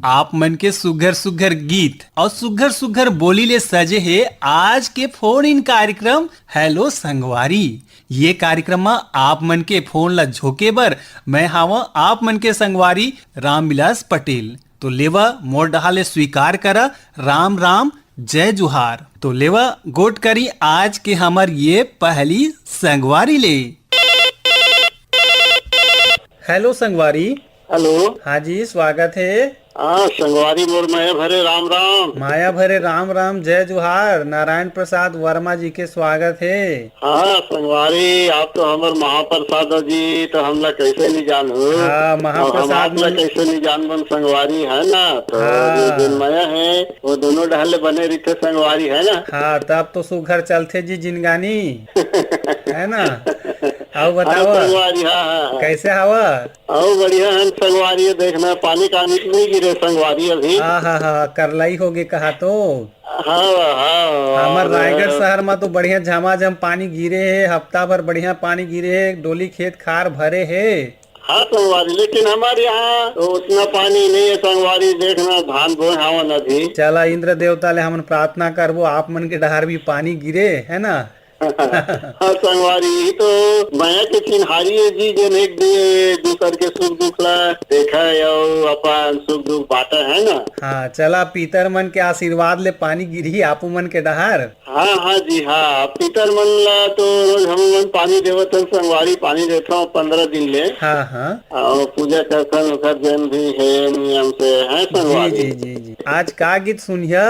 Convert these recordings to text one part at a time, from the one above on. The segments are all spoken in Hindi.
आप मन के सुघर सुघर गीत और सुघर सुघर बोली ले सजे है आज के फोन इन कार्यक्रम हेलो संगवारी। ये कार्यक्रम में आप मन के फोन ला झोके बर मैं हावा आप मन के संगवारी रामविलास पटेल। तो लेवा मोर डहाले स्वीकार करा राम राम जय जुहार। तो लेवा गोट करी आज के हमार ये पहली संगवारी ले। हेलो संगवारी। हेलो। हाँ जी स्वागत है। हाँ संगवारी मोर माया भरे राम राम। माया भरे राम राम जय जुहार। नारायण प्रसाद वर्मा जी के स्वागत है। हाँ संगवारी आप तो हमार महाप्रसाद जी तो हमला कैसे नहीं जान हो। हाँ महाप्रसाद हम कैसे नहीं जान बन संगवारी है ना। तो हाँ। जो माया है वो दोनों ढहले बने रहते संगवारी है ना। हाँ तब तो सुघर चलते जी जिनगानी है ना। आओ बताओ संगवारी। हाँ कैसे हवा। आओ बढ़िया है संगवारी। देखना पानी का नहीं गिरे संगवारी अभी। हाँ हाँ हाँ करलाई होगे कहा तो। हाँ हाँ हमार रायगढ़ शहर में तो बढ़िया झमाझम पानी गिरे है। हफ्ता भर बढ़िया पानी गिरे है। डोली खेत खार भरे है। हाँ संगवारी लेकिन हमारे यहाँ तो उतना पानी नहीं है संगवारी। देखना धान बोए हवा नदी। चला इंद्र देवता ले हम प्रार्थना करबो आप मन के डहार भी पानी गिरे है ना। हाँ संगवारी तो माया के चिन्हारी है जी जो एक दूसर के सुख दुख ला देखा अपन सुख दुख बांटा है ना। हाँ चला पीतर मन के आशीर्वाद ले पानी गिरी आपू मन के डहार। हाँ हाँ जी हाँ पीतर मन ला तो रोज हम मन पानी देवत हन संगवारी। पानी देता हूँ 15 दिन ले। हाँ हाँ और पूजा करथन ओकर जन भी है नियम से है संगवारी। जी जी जी। आज का गीत सुनिया।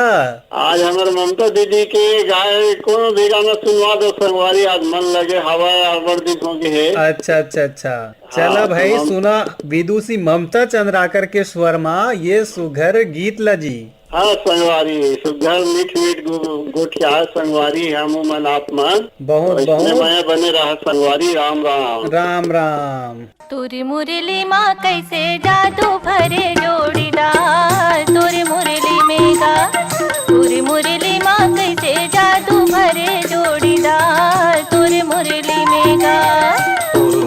आज हमारे ममता दीदी के गाय कोनो भी गाना सुनवा दो संगवारी। आज मन लगे हवा अवर दिखों की है। अच्छा अच्छा अच्छा चला हाँ, भाई तो सुना विदुषी ममता चंद्राकर के स्वर में ये सुघर गीत लजी। हाँ संगवारी सुघर मीठ मीठ गोठिया है संगवारी। हम मन आप मन बहुत बहुत माया बने रहा संगवारी। राम राम राम राम। तुरी मुरली माँ कैसे जादू भरे जोड़ीदार। तुरी मुरली में गा तुरी मुरली माँ कैसे जादू भरे जोड़ीदार। तुरी मुरली में गा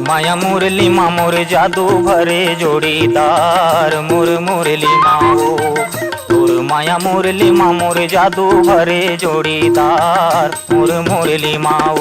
माया मुरली माँ मोर जादू भरे जोड़ीदार। मोर मुरली माँ तोर माया मुरली माँ मोर जादू भरे जोड़ीदार। मोर मुरली माँ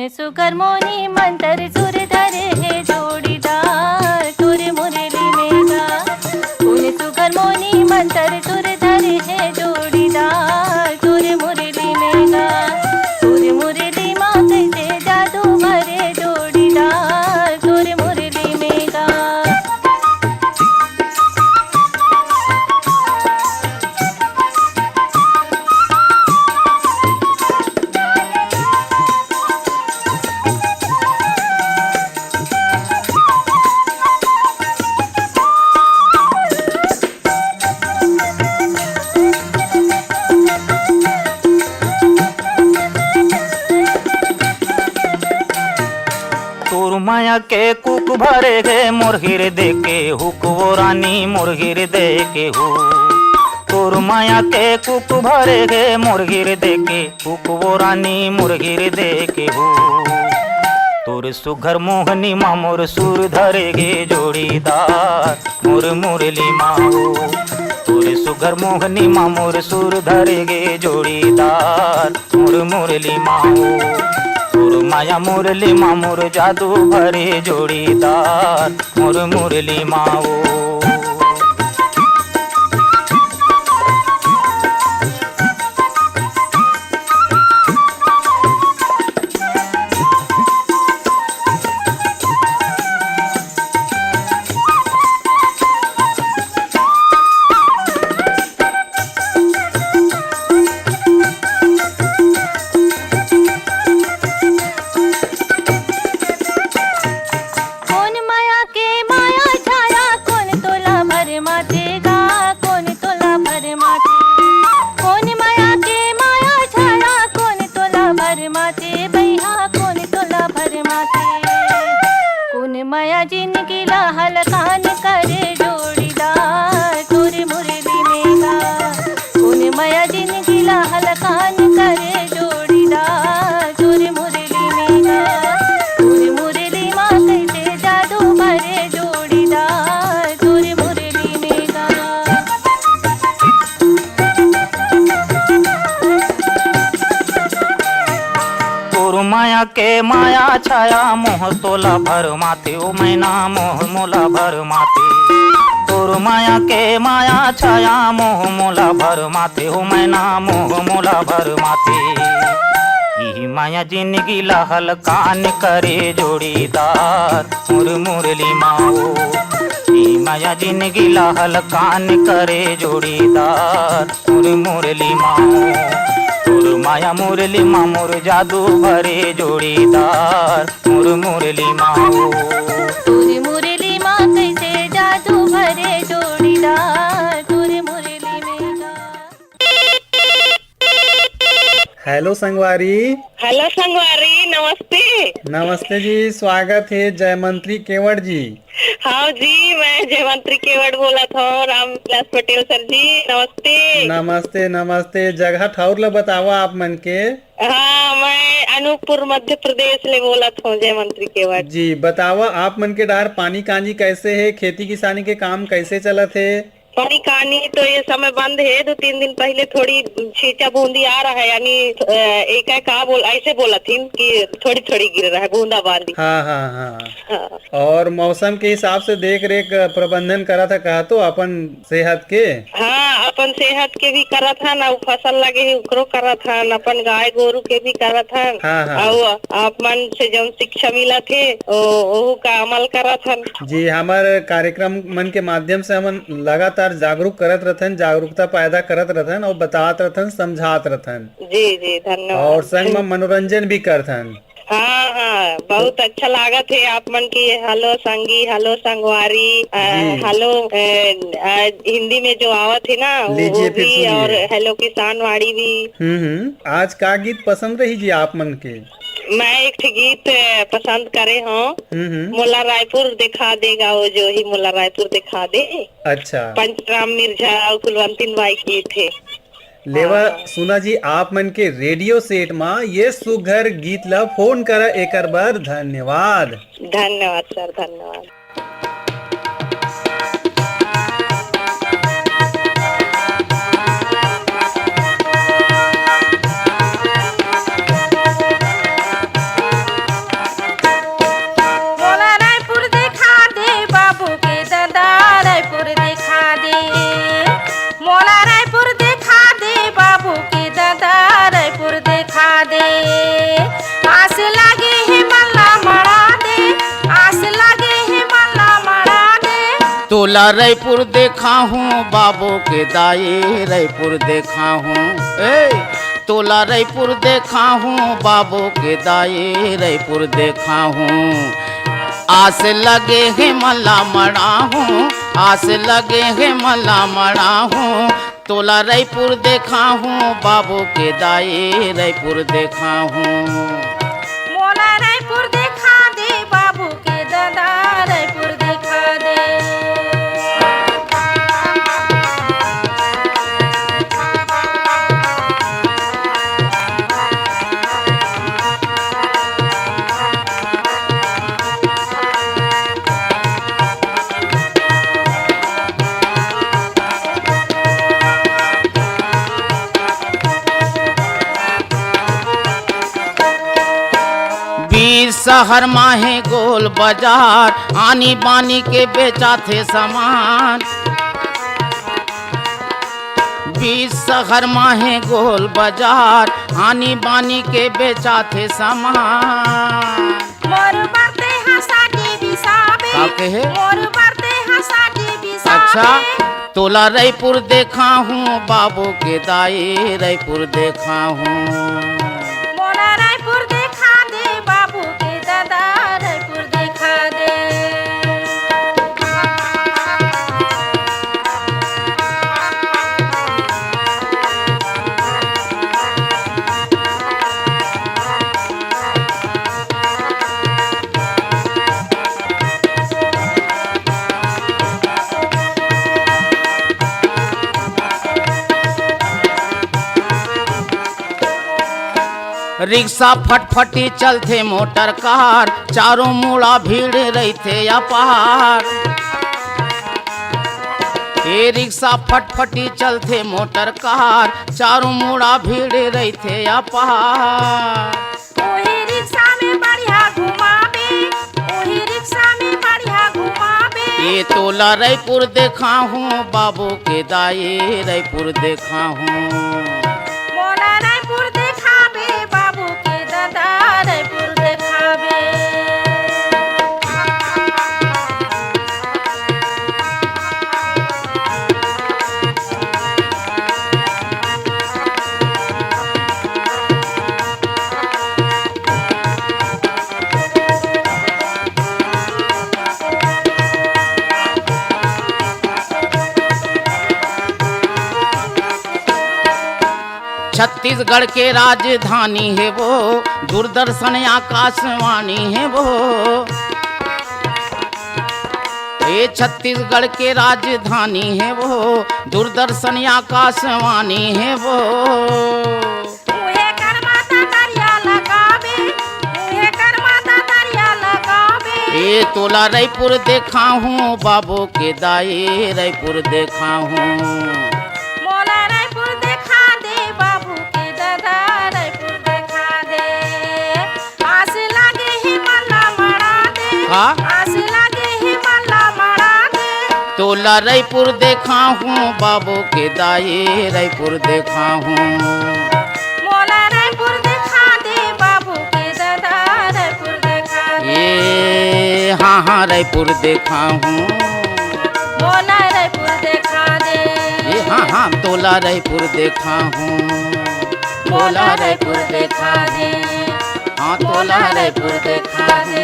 सुगर मोनी मंत्र सुर धरे है जोड़ीदार। तुर मुरली में गा कौन सुगर मोनी मंत्र सुर धरे है जोड़ीदार। तुर मुरली में गा तुर मुरली माँ कैसे जादू भरे जोड़ीदार। तुर मुरली में गा माया के कुक भरे गे मुर्गिर दे के हुक वो रानी मुर्गिर दे के हु। तोर माया के कुक भरे गे मुर्गिर दे के हुक वो रानी मुर्गिर दे के हु। तोर सुघर मोहनी माँ मोर सुर धरे गे जोड़ीदार। मोर मुरली माँ तोर सुघर मोहनी माँ मोर सुर धरे गे जोड़ीदार। मोर मुरली माँ माया मुरली माँ मोर जादू भरे जोड़ीदार। मोर मुरली माँ हलकान करे जोड़ीदार तोर मुरली में गा। कौन माया जिंदगीला हलकान करे जोड़ीदार तोर मुरली में गा। तोर मुरली माँ कैसे जादू भरे जोड़ीदार तोर मुरली में गा। तोर माया के माया छाया मोह तोला भर माथे ओ मैना मोह मोला भर माथे। तोर माया के माया छाया मोह मोला भर माथे ओ मैना मोह मोला भर माथे। यही माया जिंदगी लहल कान करे जोड़ीदार मोर मुरली माओ। यही माया जिंदगी लहल कान करे जोड़ीदार मोर मुरली माओ। तोर माया मुरली माँ मोर जादू भरे जोड़ीदार मोर मुरली माओ। तोर मुरली माँ कैसे जादू भरे जोड़ीदार तोर मुरली में गा। हेलो संगवारी। हेलो संगवारी, नमस्ते। नमस्ते जी, स्वागत है जयमंत्री केवट जी। हाँ जी, मैं जयवंत्री केवट बोला था। रामविलास पटेल सर जी, नमस्ते। नमस्ते नमस्ते। जगह ठौर ला बतावा आप मन के। हाँ, मैं अनूपपुर मध्य प्रदेश ले बोला था जयवंत्री केवट जी बतावा आप मन के डार पानी कांजी कैसे है, खेती किसानी के काम कैसे चलत है? पानी कहानी तो ये समय बंद है। 2-3 दिन पहले थोड़ी छींचा बूंदी आ रहा है, यानी एक ऐसे बोला थी कि थोड़ी थोड़ी गिर रहा है बूंदाबांदी। हाँ हाँ हाँ। हाँ। और मौसम के हिसाब से देख रेख प्रबंधन करा था कहा तो अपन सेहत के। हाँ, अपन सेहत के भी करा था ना, फसल लगे है उकरो करा था ना, अपन गाय गोरु के भी करा था। हाँ, हाँ। और आप मन से जो शिक्षा मिला थे वो का अमल करा था। जी, हमारे कार्यक्रम मन के माध्यम से हम लगातार जागरूक करत रहथन, जागरूकता पैदा करत रहथन और बतात रहथन, समझात रहथन। जी जी, धन्यवाद। और संग में मनोरंजन भी करथन। हाँ हाँ, बहुत अच्छा लागत है आप मन की हेलो संगी, हेलो संगवारी, हेलो हिंदी में जो आवत है ना वो लीजिए फिर भी, सुनिए। और हेलो किसान वाड़ी भी। आज का गीत पसंद रही जी आप मन के? मैं एक गीत पसंद करे हूँ। मोला रायपुर दिखा देगा वो जो ही मोला रायपुर दिखा दे। अच्छा, पंचराम मिर्जा और कुलवंतीन बाई की थे। लेवा सुना जी आप मन के रेडियो सेट में ये सुघर गीत ला फोन करा एकर बर धन्यवाद। धन्यवाद सर, धन्यवाद। मोला रायपुर दिखा दे बाबू के दादा रायपुर दिखा दे। मोला रायपुर दिखा दे बाबू के दादा रायपुर दिखा दे। आस लगे है मल्ला मड़ा दे, आस लगे है मल्ला मड़ा दे। तोला रायपुर देखा हूँ बाबू के दाई रायपुर देखा हूँ। तोला रायपुर देखा हूँ बाबू के दाई रायपुर देखा हूँ। आस लगे है मल्ला मड़ा हूँ, आस लगे है मल्ला मड़ा हूँ। तोला रायपुर देखा हूँ बाबू के दाई रायपुर देखा हूँ। मोला रायपुर दिखा दे बाबू के दादा रायपुर दिखा दे। शहर माहे गोल बाजार आनी बानी के बेचा थे सामान। 20 शहर माहे गोल बाजार आनी बानी के बेचा थे सामान। मोर बरते हंसाटी बिसाबे, का कहे? मोर बरते हंसाटी बिसाबे। अच्छा, तोला रायपुर देखा हूँ बाबू के दाई रायपुर देखा हूँ। मोला रायपुर दिखा दे बाबू के दादा रायपुर दिखा दे। रिक्शा फटफटी चलते मोटर कार, चारों मुड़ा भीड़ रहते अपार। ए रिक्शा फटफटी चलते मोटर कार, चारों मुड़ा भीड़ रहते अपार। ओही रिक्शा में बढ़िया घुमावे, ओही रिक्शा में बढ़िया घुमावे। ये तोला रायपुर देखा हूँ, बाबू के दाई रायपुर देखा हूँ। मोला रायपुर देखावे, बाबू के दादा रायपुर देखावे। छत्तीसगढ़ के राजधानी है वो, दूरदर्शन आकाशवाणी है वो। ये छत्तीसगढ़ के राजधानी है वो, दूरदर्शन आकाशवाणी है वो। मुहे कर माता दरिया लगावे, मुहे कर माता दरिया लगावे। ये तोला रायपुर देखा हूँ, बाबू के दाई रायपुर देखा हूँ। मोला रायपुर देखा दे, बाबू के दादा रायपुर देखा दे। आस लागे ही मल्ला मड़ा दे, का? आस लागे ही मल्ला मड़ा दे। तोला रायपुर देखा हूँ, बाबू के दाई रायपुर देखा हूँ। मोला रायपुर देखा दे, बाबू के दादा रायपुर देखा दे। ये हाँ हाँ रायपुर देखा हूँ। मोला रायपुर देखा दे। ये हाँ हाँ तोला रायपुर देखा हूँ। मोला रायपुर देखा दे। हाँ तोला रायपुर देखा दे।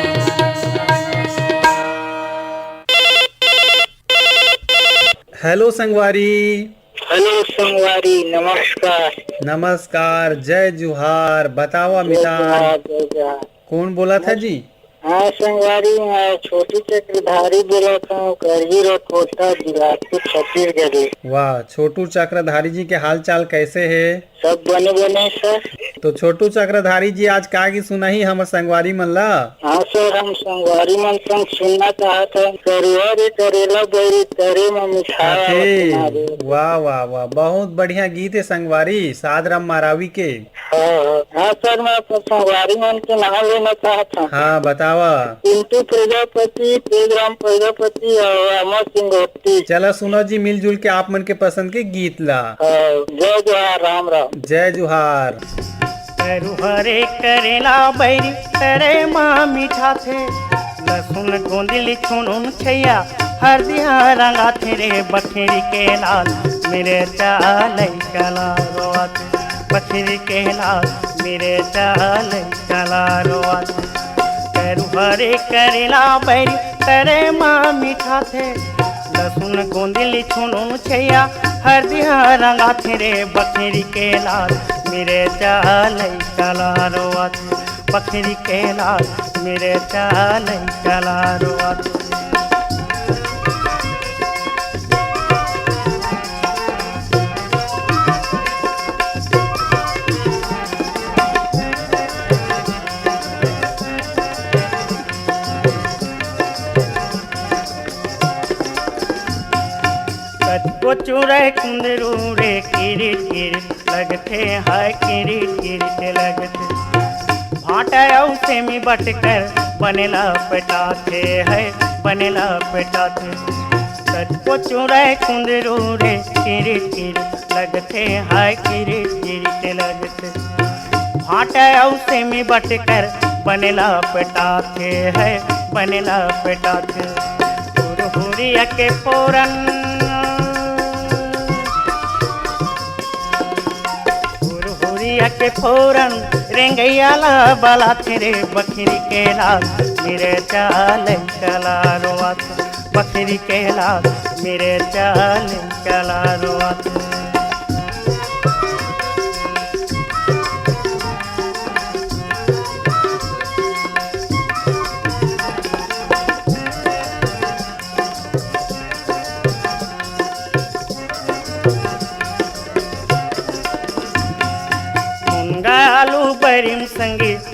हेलो संगवारी। हेलो संगवारी, नमस्कार। नमस्कार, जय जुहार। बतावा मितान, कौन बोला था जी? हाँ संगवारी, मैं छोटी चक्रधारी बोला था, करही रोड, कोटा, बिलासपुर, छत्तीसगढ़। वाह, छोटू चक्रधारी जी के हाल चाल कैसे है? सब बने बने सर। तो छोटू चक्रधारी जी आज का की सुनाही हमर संगवारी मन ला? हाँ सर, हम संगवारी मन संग सुनना चाहत हैं। करुआ रे करेला बैरी तरे में मिठाई। वाह वाह वाह, बहुत बढ़िया गीत है संगवारी, सादराम मारावी के। हाँ सर, मैं संगवारी मन के नाम लेना चाहता हूँ। हाँ बतावा। पिंटू प्रजापति, तेजराम प्रजापति और अमर सिंह गोट्टी। चलो सुनो जी, मिलजुल के आप मन के पसंद के गीत ला। जय जोहार, राम राम। जय जुहार। हरे करेला बैरी तरे माँ मीठा थे, लहसुन गोंदली चुनुन छैया हरदिया रंगा थे रे बखेरी के लाल मेरे चाल चला रोआत। बखेरी के लाल मेरे चाल चला रोआत। हरे करेला बैरी तरे माँ मीठा थे, लहसुन गोंदली चुनुन छैया हरदिया रंगा थे रे बखेरी के लाल मेरे चाल चला रोआत। बखेरी के लाल मेरे चाल चला रोआत। को चूरे कुंदरू रे किरीट किरीट लगते हाय किरीट किरीट लगते। भाटा उसे में बटकर बनेला पेटाते है बनेला पेटाते। को चूरे कुंदरू रे किरीट किरीट लगते हाय किरीट किरीट लगते। भाटा उसे में बटकर बनेला पेटाते है बनेला पेटाते। हुरिया के पोरन के फोरन रेंगैयाला बाला तेरे बकरी के लाल मेरे चाल चला रोआत। बकरी के लाल मेरे चाल चला रोआत। आलू बैरिम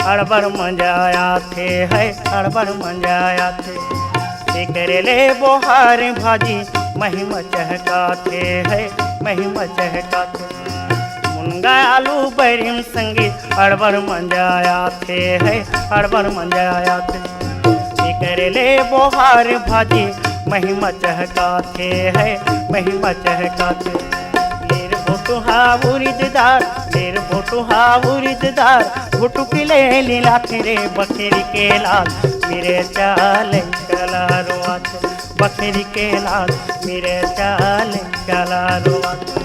अड़बड़ मंजाया थे है अड़बड़ मंजाया थे करेले बोहार भाजी महिमा चहकाते है महिमा चहकाते मुनगा आलू बैरिम संगी अड़बड़ मंजाया थे है अड़बड़ मंजाया थे करेले बोहार भाजी महिमा चहकाते है महिमा चहकाते मेर भोटू हा उरिददार मेर भोटू हा उरिददार भोटू किले लीला तेरे बखेरी के लाल मेरे चाल कला रोआत बखेरी के लाल मेरे चाल कला रोआत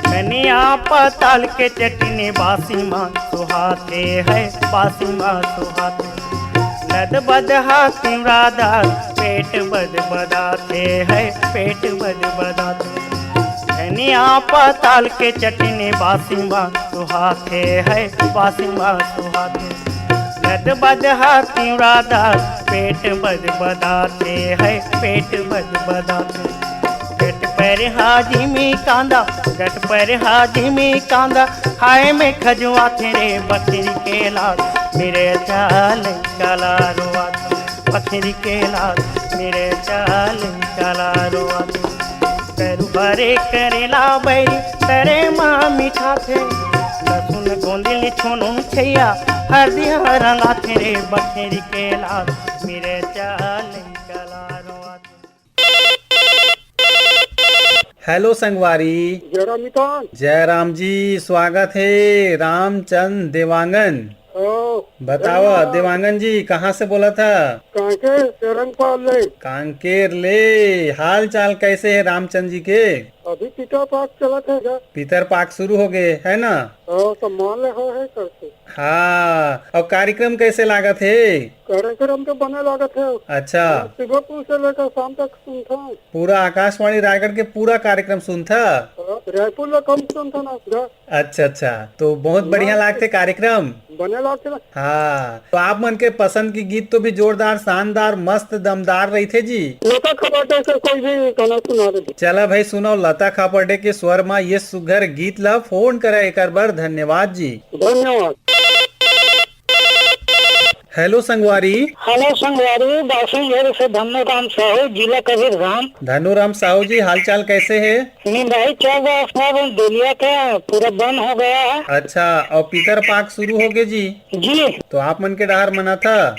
धनिया पताल के चटनी बासी माँ सुहाते है बासी माँ सुहाते नद बदहा तिमरादार पेट बद बदाते है पेट बद बदाते धनिया पताल के चटनी बासी माँ सुहाते है बासी माँ सुहाते नद बदहा तिमरादार पेट बद बदाते है पेट बद बदाते गट पर हाजी में कांदा गट पर हाजी में कांदा हाय में खजुआ तेरे बकरी के लाल मेरे चाल काला रोआ बकरी के लाल मेरे चाल काला रोआ करू भरे करेला बैरी तेरे माँ मीठा थे लहसुन गोंदिल छोनू छैया हरदिया रंगा तेरे बकरी के लाल मेरे चाल काला रोआ हेलो संगवारी। जरा मितान जय राम जी, स्वागत है रामचंद देवांगन। बताओ देवांगन जी कहाँ से बोला था? कांकेर चरणपाल ले कांकेर ले। हाल चाल कैसे है रामचंद जी के? अभी पिता पाक चला था पितर पाक शुरू हो गए है ना? सम्मान ले हो है करते। हाँ, और कार्यक्रम कैसे लागत है? कार्यक्रम तो बने लागत है। अच्छा, सुबह से लेकर शाम तक सुनता है। पूरा आकाशवाणी रायगढ़ के पूरा कार्यक्रम सुनता? रायपुर में कम सुनता ना। अच्छा अच्छा, तो बहुत बढ़िया लागते कार्यक्रम बने लागते ना। हाँ, तो आप मन के पसंद की गीत तो भी जोरदार शानदार मस्त दमदार रही थे जी। लता खपाटे से कोई भी गाना सुना दे। चला भाई सुनो, लता खापर्डे के स्वर में ये सुघर गीत ला फोन करे एक बार। धन्यवाद जी। धन्यवाद। हेलो संगवारी। हेलो संगवारी, बासुगढ़ से धनुराम साहू, जिला कबीरधाम। धनुराम साहू जी, हालचाल कैसे है? नहीं भाई चल रहा है, दुनिया का पूरा बंद हो गया है। अच्छा, और पितर पाक शुरू हो गए जी? जी। तो आप मन के डहार मना था?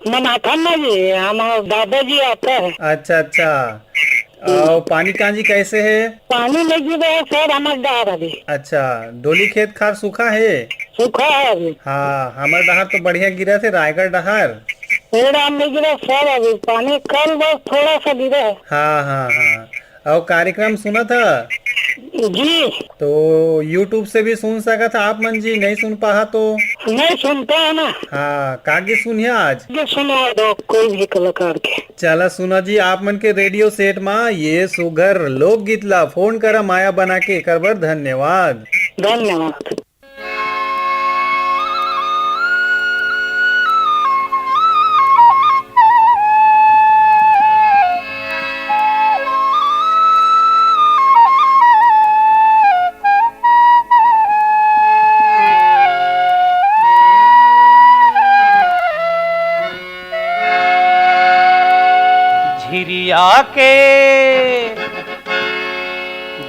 मना था ना जी, हमारे दादाजी आता है। अच्छा अच्छा, और पानी कांजी कैसे है? पानी नहीं गिर रहा है सर हमारे डहार अभी। अच्छा, डोली खेत खार सूखा है? सूखा है अभी। हाँ, हमारे डहार तो बढ़िया गिरा थे, रायगढ़ डहार। मेरा नहीं गिरा सर अभी पानी, कल बस थोड़ा सा गिरा है। हाँ हाँ हाँ, और कार्यक्रम सुना था? जी। तो YouTube से भी सुन सका था आप मन जी, नहीं सुन पाहा तो? नहीं सुनता है ना। हाँ, कागे सुनिए आज? ये सुना दो कोई भी कलाकार के। चला सुना जी, आप मन के रेडियो सेट में ये सुघर लोकगीत ला फोन करा माया बना के एक बार। धन्यवाद। धन्यवाद।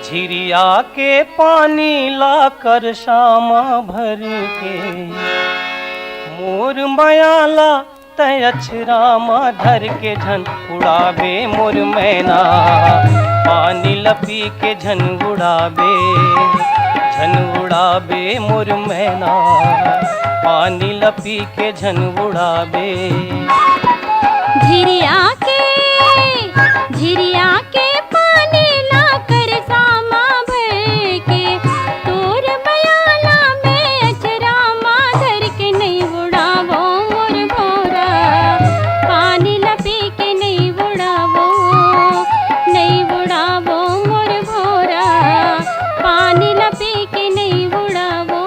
झिरिया के पानी ला कर शामा भर के मोर मायाला तय अछरामा धर के झन उड़ावे मोर मैना, पानी लपी के झन उड़ावे मोर मैना, पानी लपी के झन उड़ावे। झिरिया के पानी ला कर सामा भर के तोर बयाला में अचरामा धर के नहीं उड़ावो मोर भोरा, पानी लपी के नहीं उड़ावो मोर भोरा, पानी लपी के नहीं उड़ावो।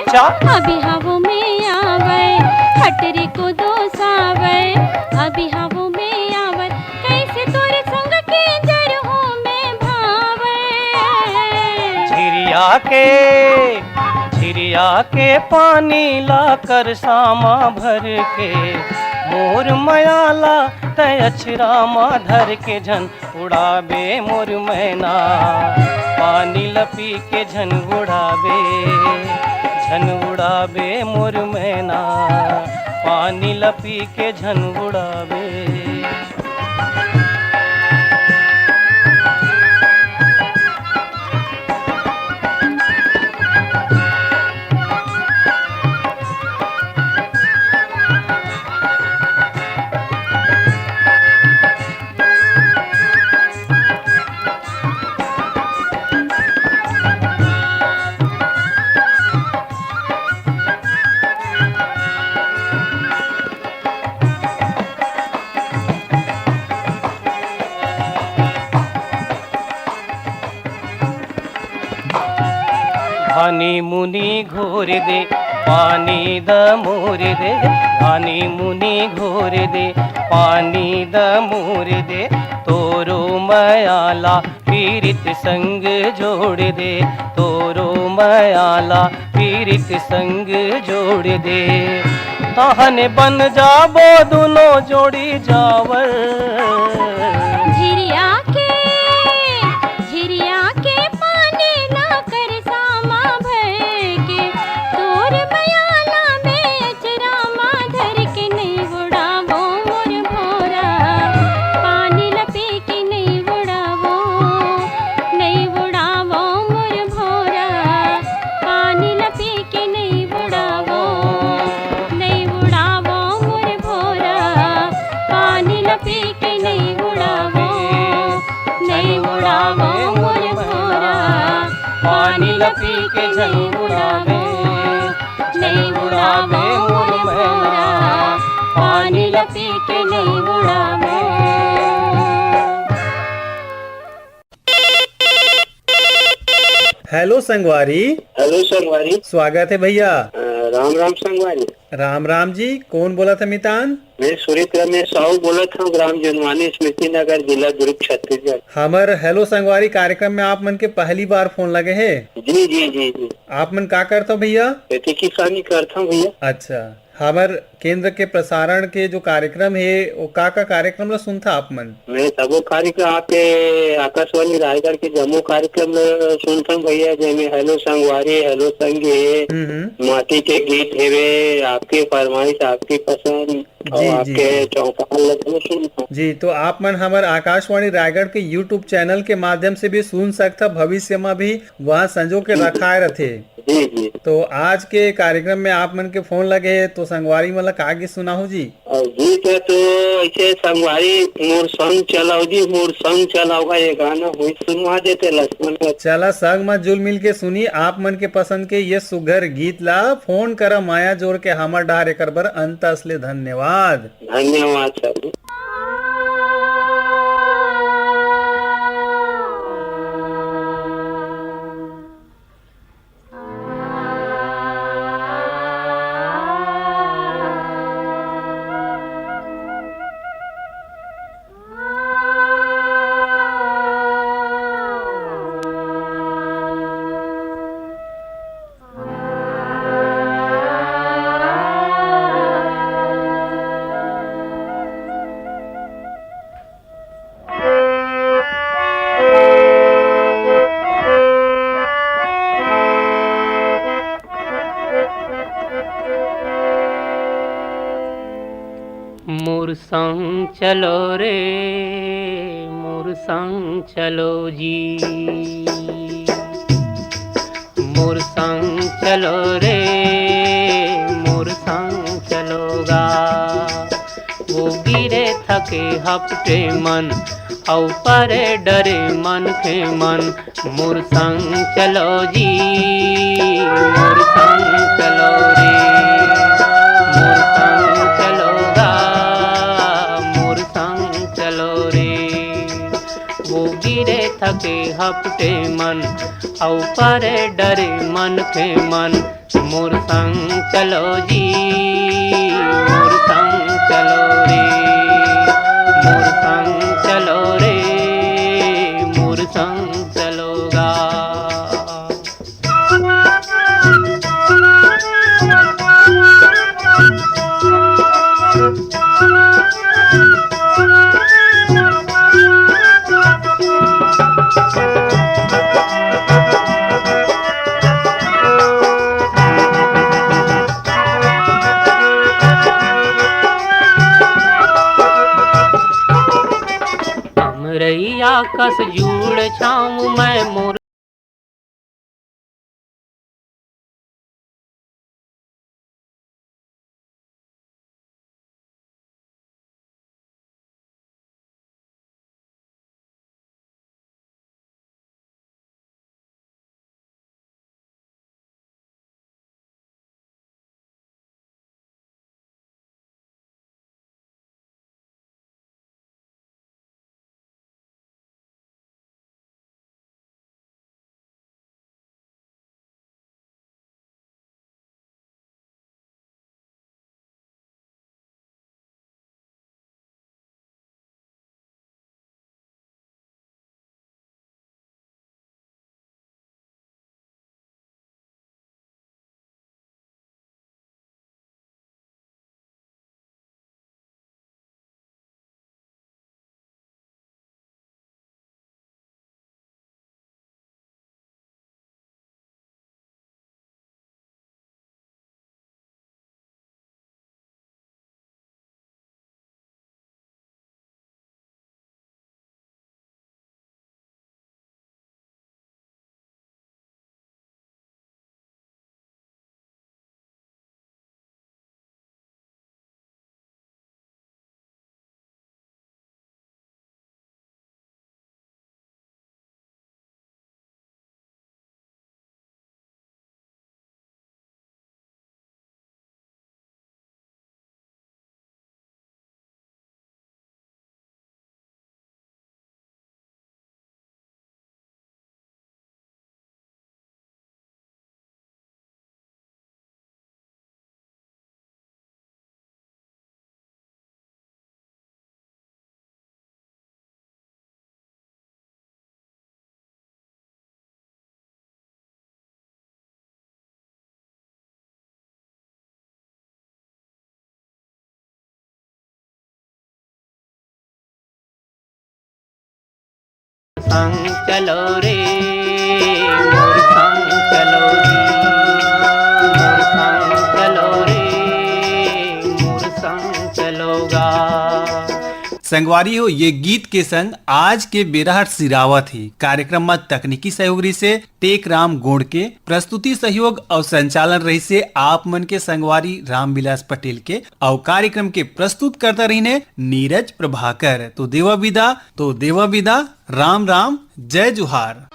अच्छा अभी हवों में आवे हटरी को दोसावे अभी हवों में आवे कैसे तोरे संग के जरहों में भावे झिरिया के पानी ला कर सामा भर के मोर मयाला तय अछरामा धर के झन उड़ावे मोर मैना पानी लपी के झन उड़ावे मोर मैना पानी लपी के झन उड़ावे। धानी मुनि घोर दे पानी द मोर दे धानी मुनि घोर दे पानी द मोर दे तोरो मयाला पीरित संग जोड़ दे तोरो मयाला पीरित संग जोड़ दे तहन बन जाबो दोनों जोड़ी जावर झिरिया के पानी ला कर सामा भर के तोर मयाला में अचरामा धर के नहीं उड़ावो मोर भोरा पानी लपी के नहीं उड़ावो मोर भोरा पानी लपी के नहीं उड़ावो मोर भोरा पानी लपी के नहीं उड़ावो मोर भोरा पानी लपी के नहीं उड़ावे मोर भोरा पानी लपी के नहीं उड़ावे। हेलो संगवारी। हेलो संगवारी। स्वागत है भैया। राम राम संगवारी। राम राम जी। कौन बोला था मितान? मैं सूर्य रमेश साहू बोला था, ग्राम जनवानी स्मृति नगर जिला दुर्ग छत्तीसगढ़। हमर हेलो संगवारी कार्यक्रम में आप मन के पहली बार फोन लगे है? जी जी जी जी। आप मन का करता भैया? खेती किसानी करता हूँ भैया। अच्छा, हमर केंद्र के प्रसारण के जो कार्यक्रम है वो का कार्यक्रम ला सुनता आप मन? मैं सबो कार्यक्रम आपके आकाशवाणी रायगढ़ के जम्मू कार्यक्रम सुनता हूँ भैया, जैसे हेलो संगवारी, हेलो संगे, माटी के गीत हेवे, आपकी फरमाइश, आपकी पसंद और आपके चौपाल सुनता। जी, तो आप मन हमारे आकाशवाणी रायगढ़ के यूट्यूब चैनल के माध्यम से भी सुन सकता, भविष्य में भी वहाँ संजो के रखाए रहते। जी जी। तो आज के कार्यक्रम में आप मन के फोन लगे तो संगवारी मतलब का गीत सुनाओ जी? जी क्या तो ऐसे संगवारी मोर संग चलाओ जी, मोर संग चलाओगा ये गाना हुई सुनवा देते लक्ष्मण का। चला संग में जुल मिल के सुनी आप मन के पसंद के ये सुघर गीत ला। फोन करा माया जोड़ के हमर डार एकर बर अंत असले धन्यवाद। धन्यवाद सर। मोर संग चलो रे, मोर संग चलो जी, मोर संग चलो रे, मोर संग चलोगा। वो गिरे थके हपटे मन औ परे डरे मन के मन, मोर संग चलो जी, मोर संग चलो रे, मोर संग चलोगा, मोर संग चलो रे। वो गिरे थके हपटे मन औ परे डरे मन के मन, मोर संग चलो जी, मोर संग चलो रे, मोर संग चलो रे, मोर संग चलोगा। अमरैया कस जूड़ छाऊं मैं मोर संग चलो रे, मोर संग चलो जी, मोर संग चलो रे, मोर संग चलोगा। संगवारी हो, ये गीत के संग आज के बेराहट सिरावत ही कार्यक्रम में तकनीकी सहयोगी से टेक राम गोड़ के प्रस्तुति सहयोग और संचालन रही से आप मन के संगवारी रामविलास पटेल के और कार्यक्रम के प्रस्तुत करता रही नीरज प्रभाकर। तो देवा विदा, राम राम, जय जुहार।